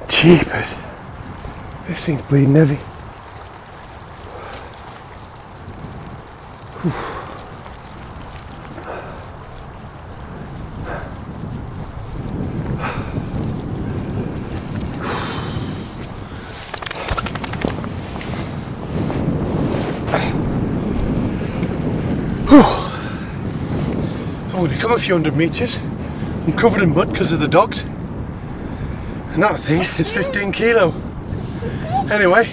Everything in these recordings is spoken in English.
Jeepers. This thing's bleeding heavy. I've only come a few hundred metres. I'm covered in mud because of the dogs. And that thing is 15 kilo. Anyway,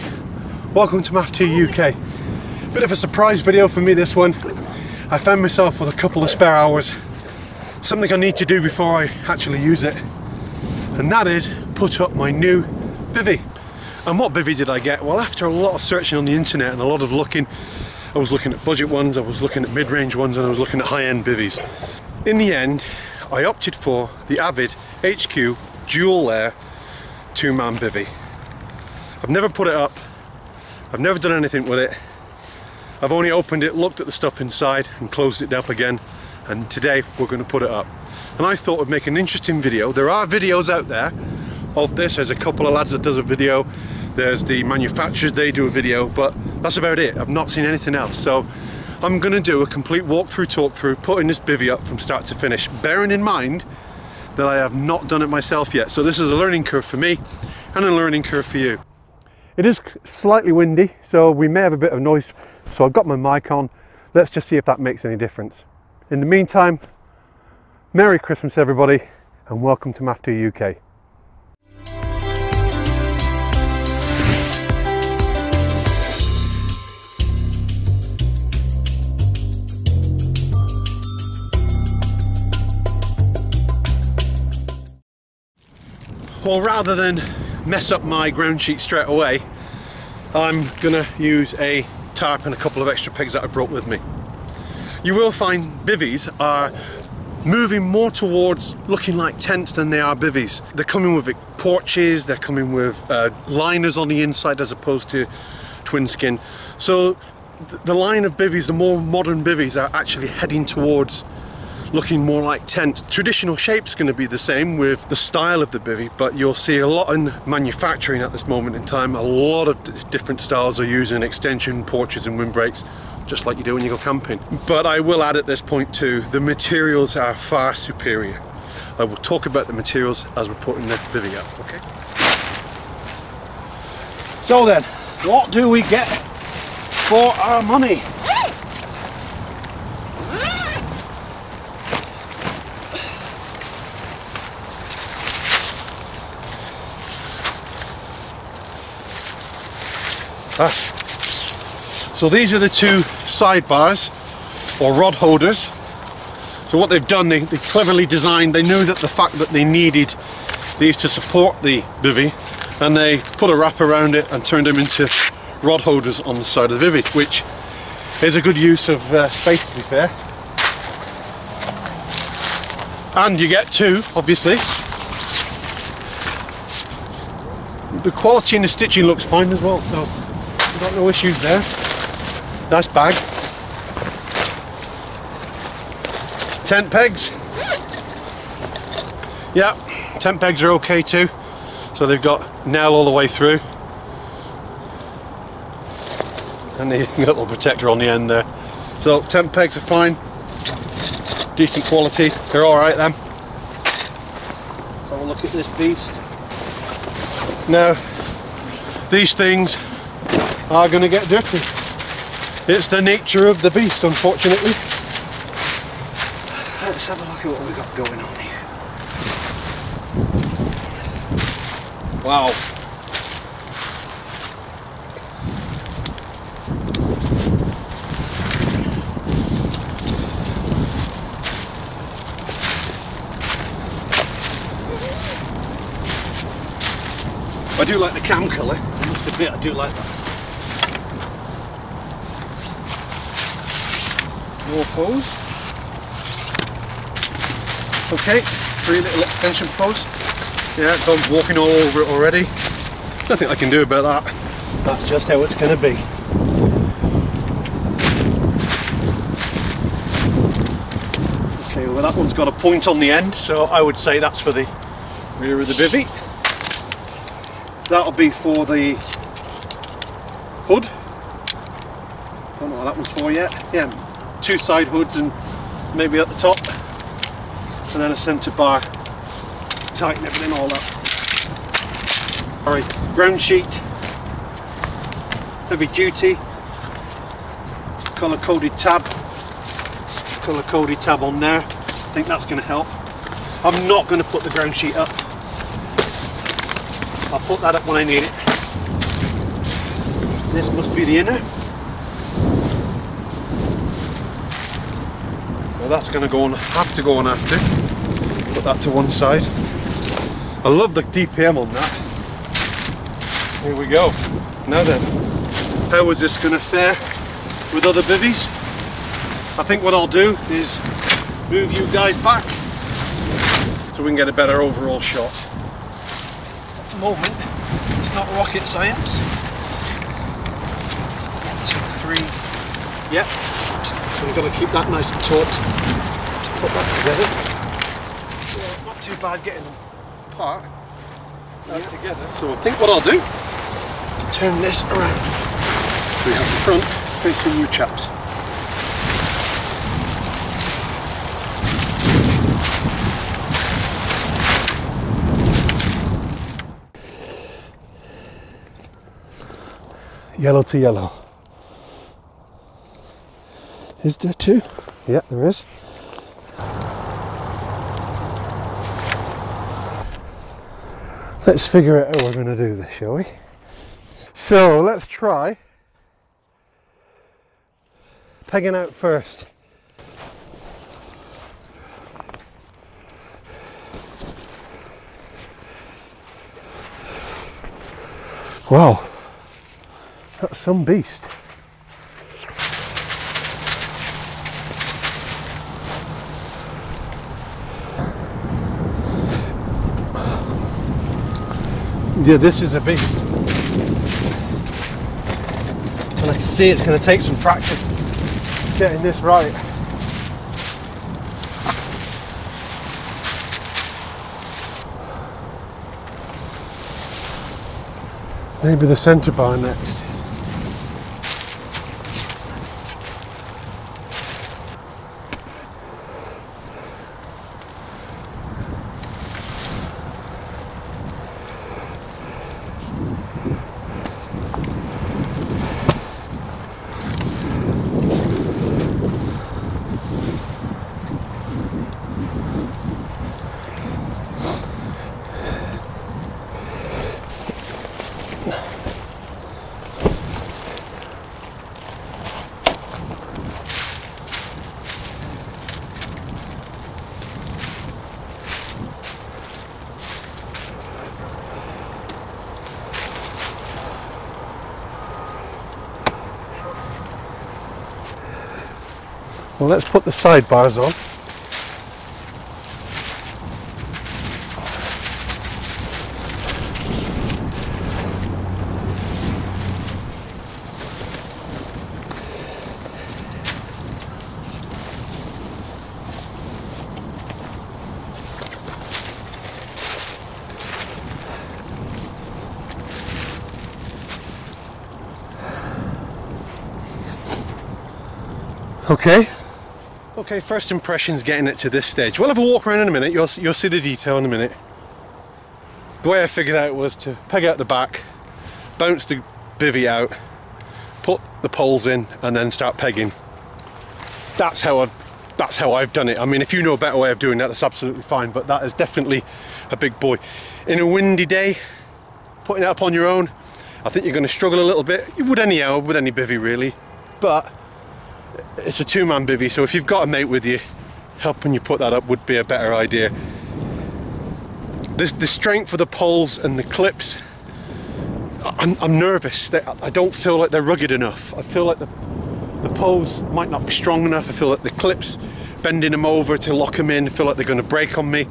welcome to Maff UK. Bit of a surprise video for me, this one. I found myself with a couple of spare hours. Something I need to do before I actually use it. And that is put up my new bivvy. And what bivvy did I get? Well, after a lot of searching on the internet and a lot of looking, I was looking at budget ones, I was looking at mid-range ones, and I was looking at high-end bivvies. In the end, I opted for the AVID HQ dual layer 2-man bivvy. I've never put it up, I've never done anything with it. I've only opened it, looked at the stuff inside and closed it up again, and today we're going to put it up. And I thought I'd make an interesting video. There are videos out there of this. There's a couple of lads that does a video, there's the manufacturers, they do a video, but that's about it. I've not seen anything else. So I'm going to do a complete walkthrough, talk-through, putting this bivvy up from start to finish, bearing in mind that I have not done it myself yet. So this is a learning curve for me and a learning curve for you. It is slightly windy, so we may have a bit of noise. So I've got my mic on. Let's just see if that makes any difference. In the meantime, Merry Christmas everybody, and welcome to Maff UK. Well, rather than mess up my ground sheet straight away, I'm gonna use a tarp and a couple of extra pegs that I brought with me. You will find bivvies are moving more towards looking like tents than they are bivvies. They're coming with porches, they're coming with liners on the inside as opposed to twin skin. So the line of bivvies, the more modern bivvies, are actually heading towards looking more like tent. Traditional shape's going to be the same with the style of the bivvy, but you'll see a lot in manufacturing at this moment in time. A lot of different styles are using extension porches and windbreaks, just like you do when you go camping. But I will add at this point too, the materials are far superior. I will talk about the materials as we're putting the bivvy up, okay? So then, what do we get for our money? So these are the two sidebars or rod holders. So what they've done, they cleverly designed, they knew that the fact that they needed these to support the bivvy, and they put a wrap around it and turned them into rod holders on the side of the bivvy, which is a good use of space, to be fair. And you get two, obviously. The quality in the stitching looks fine as well, so I've got no issues there. Nice bag. Tent pegs. Yeah, tent pegs are okay too. So they've got nail all the way through. And the little protector on the end there. So tent pegs are fine. Decent quality. They're alright then. Let's have a look at this beast. Now, these things are going to get dirty. It's the nature of the beast, unfortunately. Let's have a look at what we've got going on here. Wow. I do like the cam colour, I must admit I do like that. More hose. Okay, 3 little extension posts. Yeah, dog's walking all over it already. Nothing I can do about that. That's just how it's going to be. Okay, well that one's got a point on the end, so I would say that's for the rear of the bivvy. That'll be for the hood. Don't know what that one's for yet. Yeah, 2 side hoods and maybe at the top, and then a centre bar to tighten everything all up. Alright, ground sheet, heavy duty, colour coded tab on there. I think that's going to help. I'm not going to put the ground sheet up. I'll put that up when I need it. This must be the inner. Well, that's going to go on, have to go on after. Put that to one side. I love the DPM on that. Here we go. Now then, how is this going to fare with other bivvies? I think what I'll do is move you guys back so we can get a better overall shot. At the moment, it's not rocket science. 1, 2, 3. Yep. So we've got to keep that nice and taut to put that together. So not too bad getting them apart together. So I think what I'll do is turn this around. So we have the front facing you chaps. Yellow to yellow. Is there 2? Yeah, there is. Let's figure out how we're going to do this, shall we? So let's try pegging out first. Wow, that's some beast. Yeah, this is a beast. And I can see it's going to take some practice getting this right. Maybe the centre bar next. Well, let's put the sidebars on. Okay, first impressions getting it to this stage. We'll have a walk around in a minute, you'll see the detail in a minute. The way I figured out was to peg out the back, bounce the bivvy out, put the poles in and then start pegging. That's how I've done it. I mean, if you know a better way of doing that, that's absolutely fine, but that is definitely a big boy. In a windy day, putting it up on your own, I think you're going to struggle a little bit. You would anyhow with any bivvy really, but it's a 2-man bivvy, so if you've got a mate with you, helping you put that up would be a better idea. The strength for the poles and the clips, I'm nervous. I don't feel like they're rugged enough. I feel like the poles might not be strong enough. I feel like the clips, bending them over to lock them in, I feel like they're going to break on me.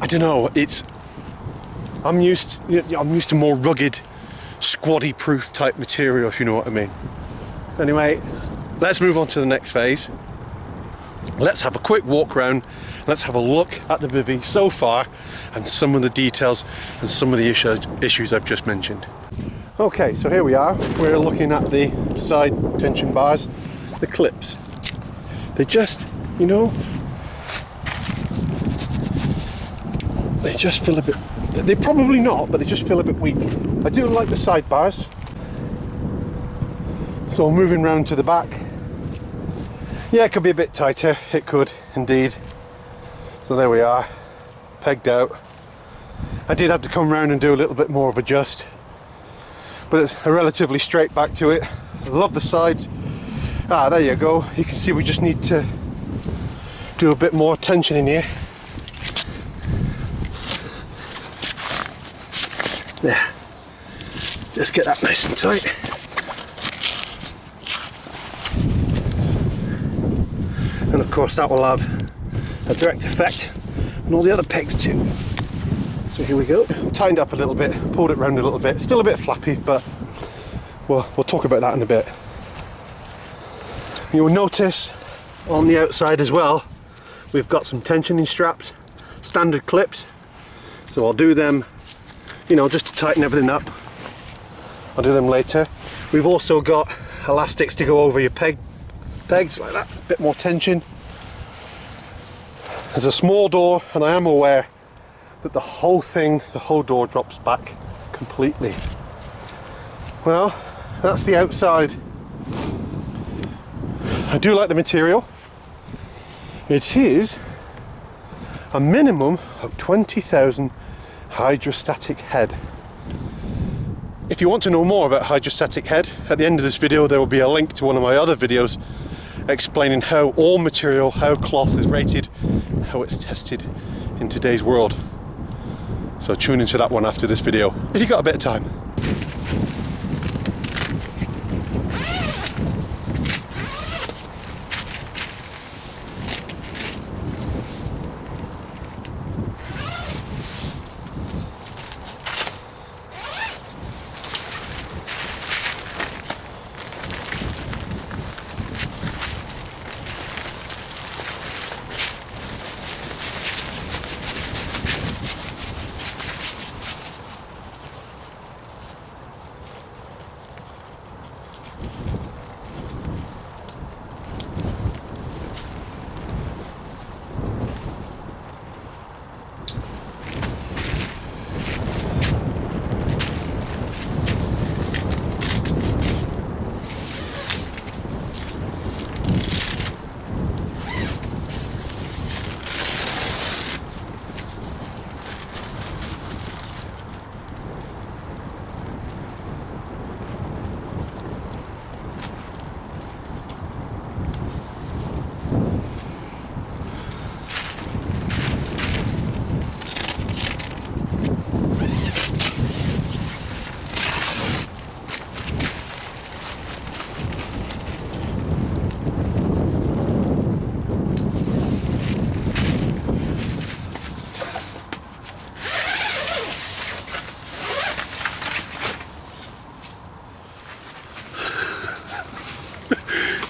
I don't know. I'm used to more rugged, squaddy proof type material, if you know what I mean. Anyway, let's move on to the next phase. let's have a quick walk around. Let's have a look at the Bivvi so far and some of the details and some of the issues I've just mentioned. Okay, so here we are. We're looking at the side tension bars, the clips. They just, you know, they just feel a bit, they're probably not, but they just feel a bit weak. I do like the side bars. So moving round to the back, yeah, it could be a bit tighter, it could indeed. So there we are, pegged out. I did have to come round and do a little bit more of a adjust, but it's a relatively straight back to it. I love the sides. Ah, there you go. You can see we just need to do a bit more tension in here. There. Just get that nice and tight. And of course that will have a direct effect on all the other pegs too. So here we go. Tightened up a little bit, pulled it round a little bit. Still a bit flappy, but we'll talk about that in a bit. You'll notice on the outside as well, we've got some tensioning straps, standard clips. So I'll do them, you know, just to tighten everything up. I'll do them later. We've also got elastics to go over your pegs like that, a bit more tension. There's a small door, and I am aware that the whole door drops back completely. Well, that's the outside. I do like the material. It is a minimum of 20,000 hydrostatic head. If you want to know more about hydrostatic head, at the end of this video there will be a link to one of my other videos explaining how all material, how cloth is rated, and how it's tested in today's world. So tune into that one after this video, if you've got a bit of time.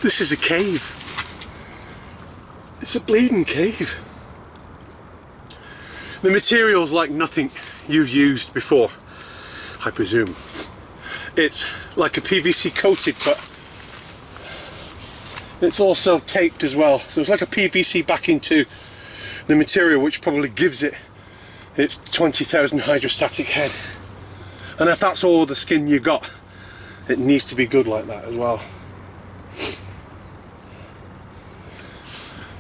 This is a cave. It's a bleeding cave. The material's like nothing you've used before, I presume. It's like a PVC coated, but it's also taped as well. So it's like a PVC backing to the material, which probably gives it its 20,000 hydrostatic head. And if that's all the skin you got, it needs to be good like that as well.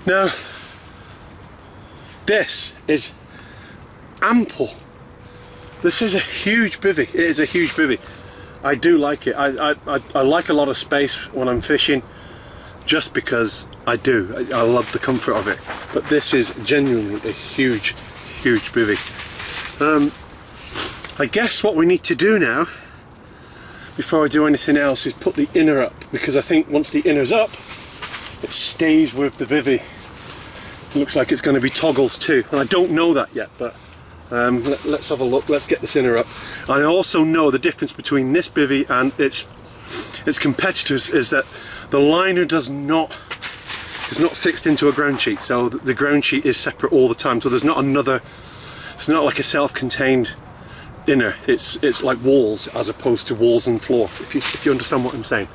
Now, this is ample. This is a huge bivvy. It is a huge bivvy. I do like it. I like a lot of space when I'm fishing, just because I do. I love the comfort of it. But this is genuinely a huge, huge bivvy. I guess what we need to do now, before I do anything else, is put the inner up, because I think once the inner's up, it stays with the bivvy. It looks like it's going to be toggles too, and I don't know that yet, but let's have a look. Let's get this inner up. I also know the difference between this bivvy and its competitors is that the liner does not It's not fixed into a ground sheet, so the ground sheet is separate all the time. So there's not another. It's not like a self-contained inner. It's like walls as opposed to walls and floor. If you understand what I'm saying.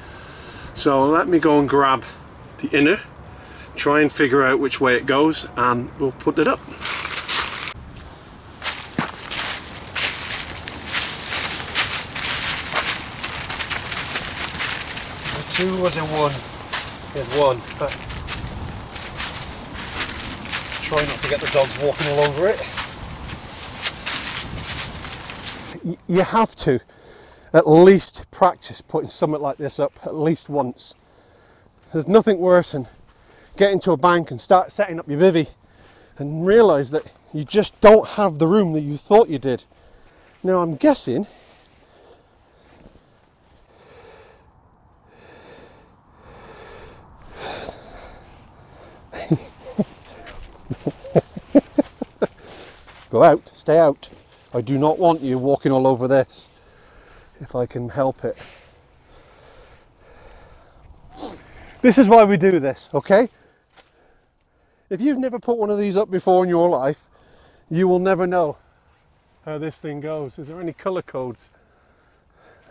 So let me go and grab the inner, try and figure out which way it goes, and we'll put it up. Two was in one. There's one. But try not to get the dogs walking all over it. You have to at least practice putting something like this up at least once. There's nothing worse than getting to a bank and start setting up your bivvy and realise that you just don't have the room that you thought you did. Now I'm guessing go out, stay out. I do not want you walking all over this if I can help it. This is why we do this, okay? If you've never put one of these up before in your life, you will never know how this thing goes. Is there any colour codes?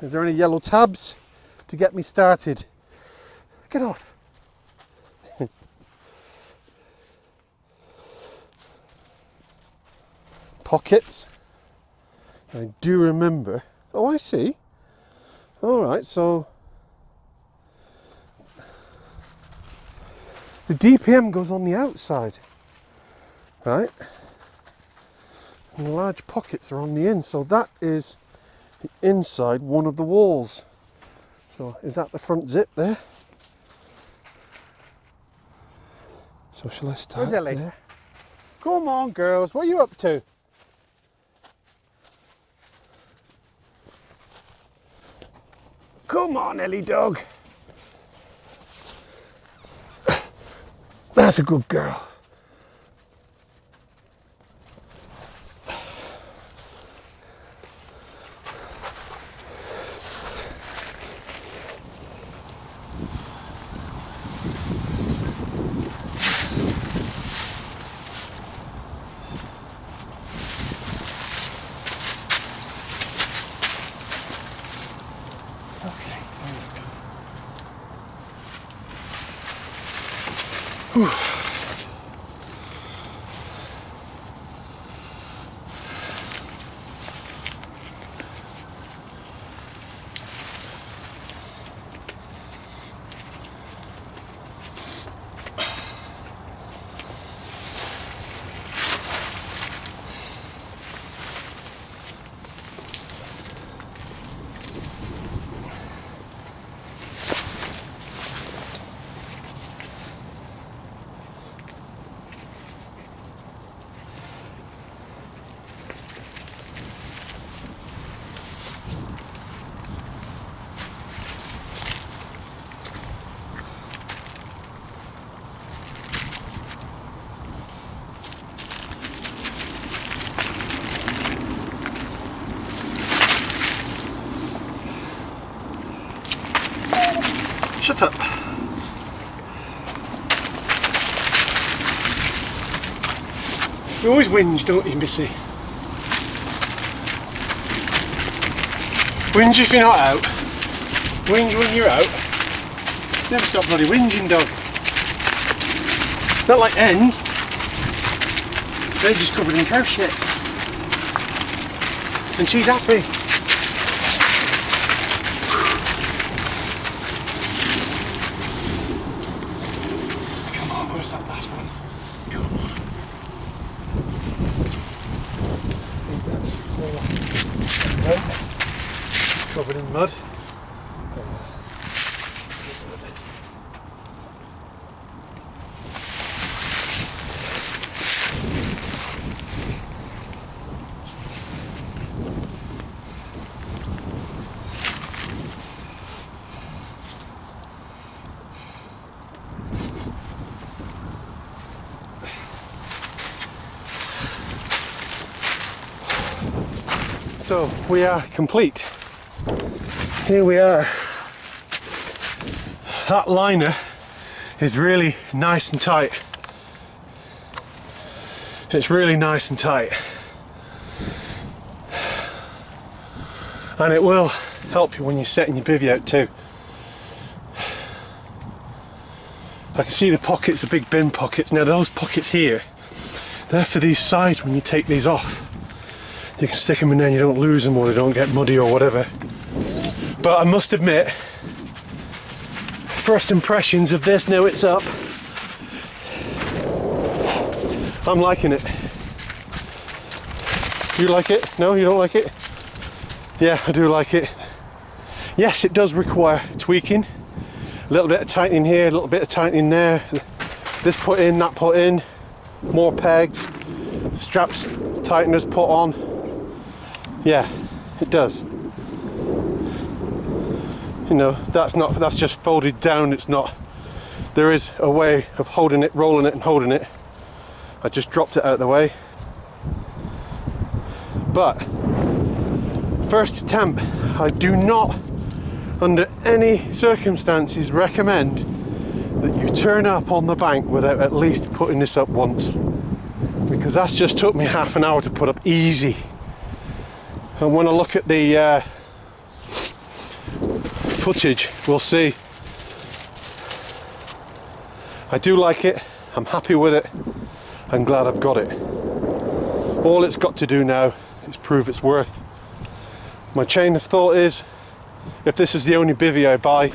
Is there any yellow tabs to get me started? Get off. Pockets. I do remember. Oh, I see. All right, so the DPM goes on the outside, right? And the large pockets are on the in, so that is the inside one of the walls. So is that the front zip there? So shall I start there? Come on, girls, what are you up to? Come on, Ellie dog. That's a good girl. Whew. Shut up. You always whinge, don't you, Missy? Whinge if you're not out. Whinge when you're out. Never stop bloody whinging, dog. Not like hens. They're just covered in cow shit. And she's happy. Where's that last one? Come on. I think that's all covered in mud. So we are complete. Here we are. That liner is really nice and tight. It's really nice and tight. And it will help you when you're setting your bivvy out too. I can see the pockets, the big bin pockets. Now those pockets here, they're for these sides when you take these off. You can stick them in there and you don't lose them or they don't get muddy or whatever. But I must admit, first impressions of this, now it's up, I'm liking it. You like it? No, you don't like it? Yeah, I do like it. Yes, it does require tweaking. A little bit of tightening here, a little bit of tightening there. This put in, that put in. More pegs. Straps, tighteners put on. Yeah, it does. You know, that's just folded down. It's not. There is a way of holding it, rolling it and holding it. I just dropped it out of the way. But first attempt, I do not under any circumstances recommend that you turn up on the bank without at least putting this up once, because that's just took me half an hour to put up easy. And when I look at the footage, we'll see. I do like it, I'm happy with it, I'm glad I've got it. All it's got to do now is prove its worth. My chain of thought is, if this is the only bivvy I buy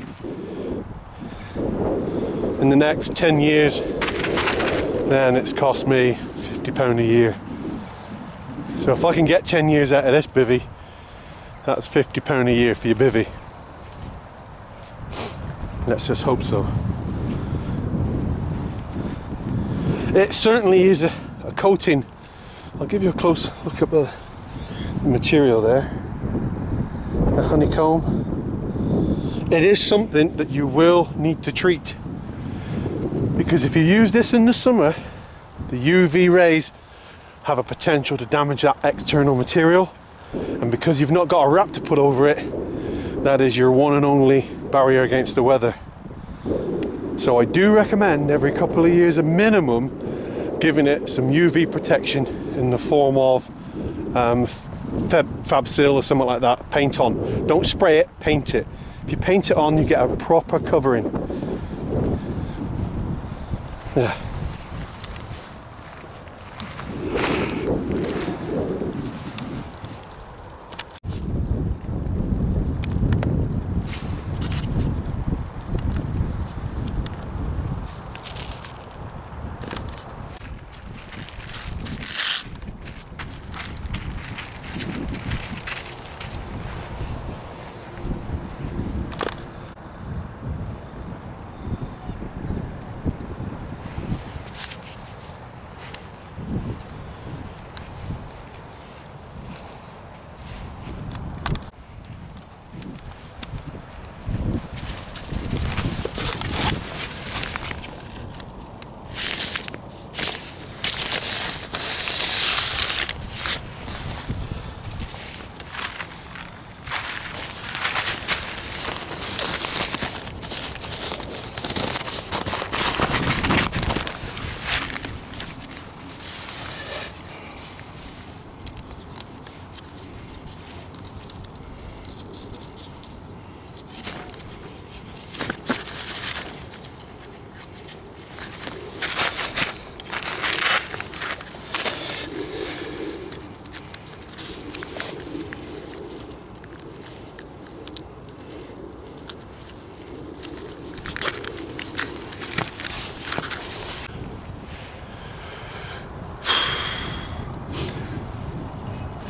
in the next 10 years, then it's cost me £50 a year. So if I can get 10 years out of this bivvy, that's £50 a year for your bivvy. Let's just hope so. It certainly is a coating. I'll give you a close look at the material there. The honeycomb. It is something that you will need to treat, because if you use this in the summer, the UV rays have a potential to damage that external material, and because you've not got a wrap to put over it, that is your one and only barrier against the weather. So I do recommend every couple of years a minimum giving it some UV protection in the form of FABSIL or something like that. Paint on. Don't spray it, paint it. If you paint it on, you get a proper covering. Yeah.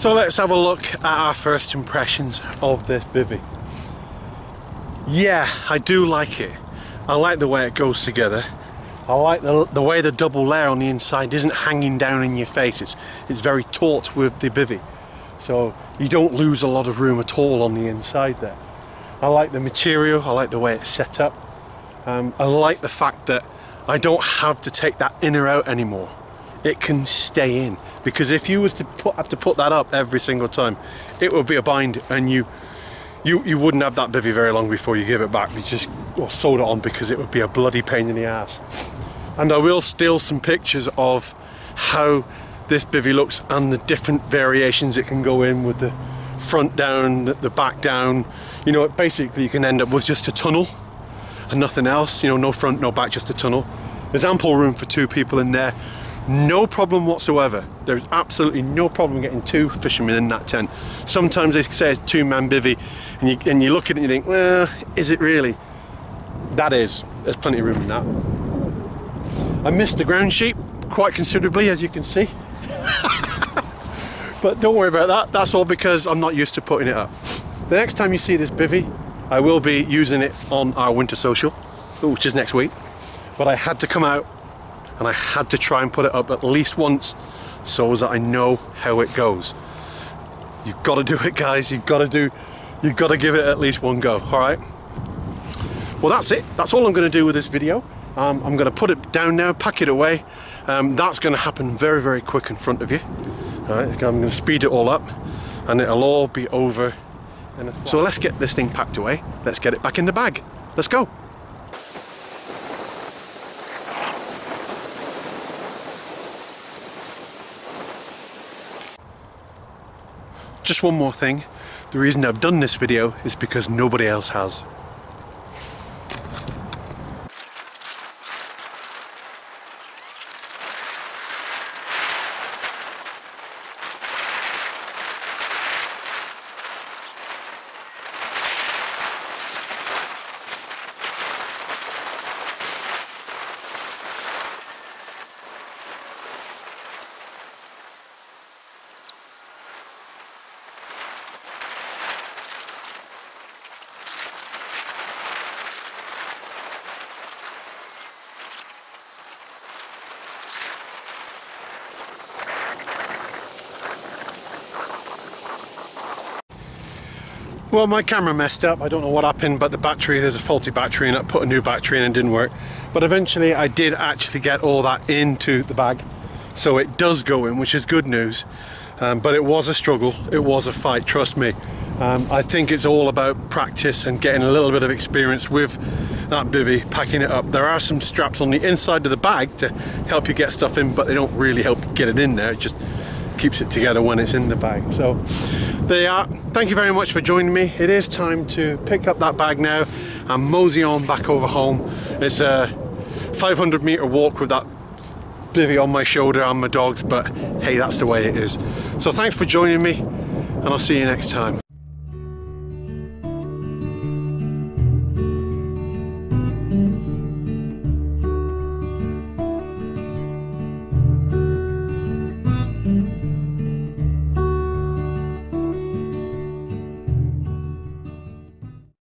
So let's have a look at our first impressions of this bivvy. Yeah, I do like it. I like the way it goes together. I like the way the double layer on the inside isn't hanging down in your face. It's very taut with the bivvy. So you don't lose a lot of room at all on the inside there. I like the material, I like the way it's set up. I like the fact that I don't have to take that inner out anymore. It can stay in, because if you was to have to put that up every single time, it would be a bind, and you wouldn't have that bivvy very long before you give it back. You just or sewed it on because it would be a bloody pain in the ass. And I will steal some pictures of how this bivvy looks and the different variations it can go in, with the front down, the back down. You know, basically you can end up with just a tunnel and nothing else, you know, no front, no back, just a tunnel. There's ample room for 2 people in there, no problem whatsoever. There's absolutely no problem getting 2 fishermen in that tent. Sometimes they say it's 2-man bivvy, and you look at it and you think, well, is it really? There's plenty of room in that. I missed the ground sheep quite considerably, as you can see. But don't worry about that, that's all because I'm not used to putting it up. The next time you see this bivvy, I will be using it on our winter social, which is next week. But I had to come out and I had to try and put it up at least once so that I know how it goes. You've got to do it, guys. You've got to give it at least one go. All right. Well, that's it. That's all I'm going to do with this video. I'm going to put it down now, pack it away. That's going to happen very, very quick in front of you. All right. I'm going to speed it all up, and it'll all be over. So let's get this thing packed away. Let's get it back in the bag. Let's go. Just one more thing. The reason I've done this video is because nobody else has. Well, my camera messed up. I don't know what happened, but the battery, there's a faulty battery, and I put a new battery in and it didn't work. But eventually I did actually get all that into the bag, so it does go in, which is good news. But it was a struggle, it was a fight, trust me. I think it's all about practice and getting a little bit of experience with that bivvy, packing it up. There are some straps on the inside of the bag to help you get stuff in, but they don't really help get it in there. It just keeps it together when it's in the bag. So there you are. Thank you very much for joining me. It is time to pick up that bag now and mosey on back over home. It's a 500-meter walk with that bivvy on my shoulder and my dogs, but hey, that's the way it is. So thanks for joining me, and I'll see you next time.